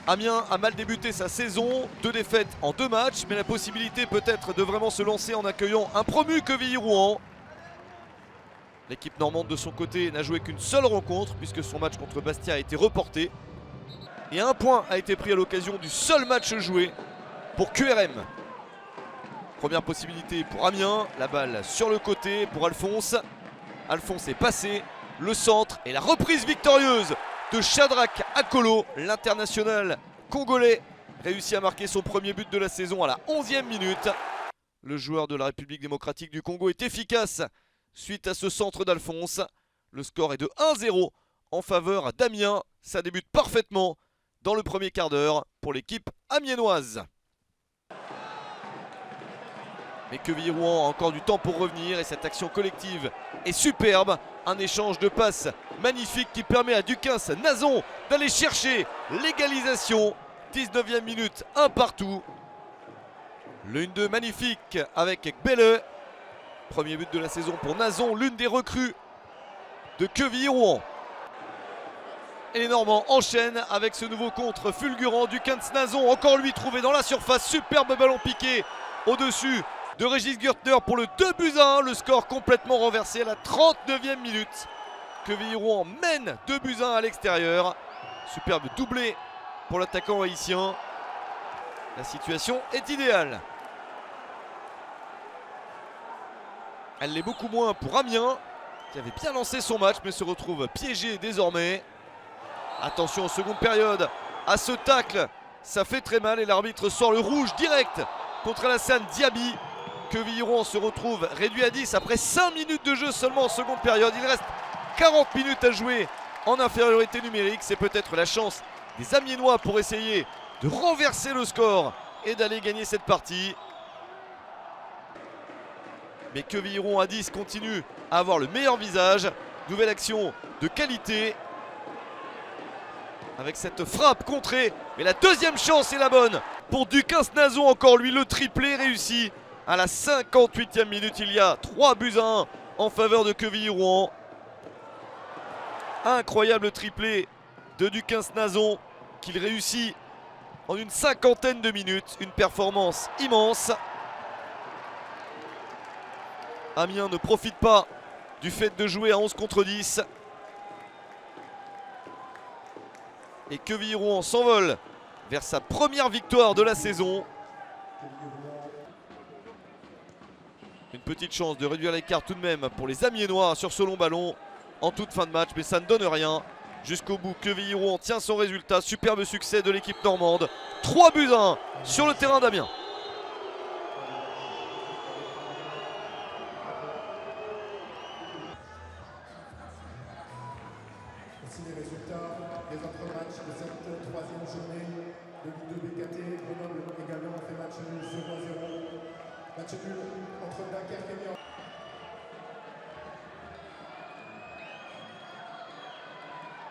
Amiens a mal débuté sa saison, 2 défaites en 2 matchs, mais la possibilité peut-être de vraiment se lancer en accueillant un promu Quevilly-Rouen. L'équipe normande de son côté n'a joué qu'une seule rencontre puisque son match contre Bastia a été reporté. Et un point a été pris à l'occasion du seul match joué pour QRM. Première possibilité pour Amiens, la balle sur le côté pour Alphonse. Alphonse est passé, le centre et la reprise victorieuse de Shadrack Akolo, l'international congolais, réussit à marquer son premier but de la saison à la 11e minute. Le joueur de la République démocratique du Congo est efficace suite à ce centre d'Alphonse. Le score est de 1-0 en faveur d'Amiens. Ça débute parfaitement dans le premier quart d'heure pour l'équipe amiénoise. Mais Quevilly-Rouen a encore du temps pour revenir et cette action collective est superbe. Un échange de passes magnifique qui permet à Duquesne-Nazon d'aller chercher l'égalisation. 19e minute, un partout. Le 1-2 magnifique avec Belle. Premier but de la saison pour Nazon, l'une des recrues de Quevilly-Rouen. Et les Normands enchaînent avec ce nouveau contre fulgurant. Duquesne-Nazon, encore lui trouvé dans la surface. Superbe ballon piqué au-dessus de Régis Gürtner pour le 2-1. Le score complètement renversé à la 39e minute. Quevilly-Rouen mène 2-1 à l'extérieur. Superbe doublé pour l'attaquant haïtien. La situation est idéale. Elle l'est beaucoup moins pour Amiens, qui avait bien lancé son match mais se retrouve piégé désormais. Attention en seconde période à ce tacle, ça fait très mal et l'arbitre sort le rouge direct contre Alassane Diaby. Quevilly-Rouen se retrouve réduit à 10 après 5 minutes de jeu seulement en seconde période. Il reste 40 minutes à jouer en infériorité numérique. C'est peut-être la chance des Amiénois pour essayer de renverser le score et d'aller gagner cette partie. Mais Quevilly-Rouen à 10 continue à avoir le meilleur visage. Nouvelle action de qualité avec cette frappe contrée. Mais la deuxième chance est la bonne pour Duquesne-Nazon. Encore lui, le triplé réussi. À la 58e minute, il y a 3-1 en faveur de Quevilly-Rouen. Incroyable triplé de Duquesne-Nazon qu'il réussit en une 50aine de minutes. Une performance immense. Amiens ne profite pas du fait de jouer à 11 contre 10. Et Quevilly-Rouen s'envole vers sa première victoire de la saison. Une petite chance de réduire l'écart tout de même pour les Amiénois sur ce long ballon en toute fin de match, mais ça ne donne rien. Jusqu'au bout, Quevilly-Rouen tient son résultat. Superbe succès de l'équipe normande. 3-1 sur le terrain d'Amiens. Voici les résultats des autres matchs de cette troisième journée de Ligue 2 BKT. Grenoble également fait match nul 0-0. Match nul entre Dunkerque et Niort.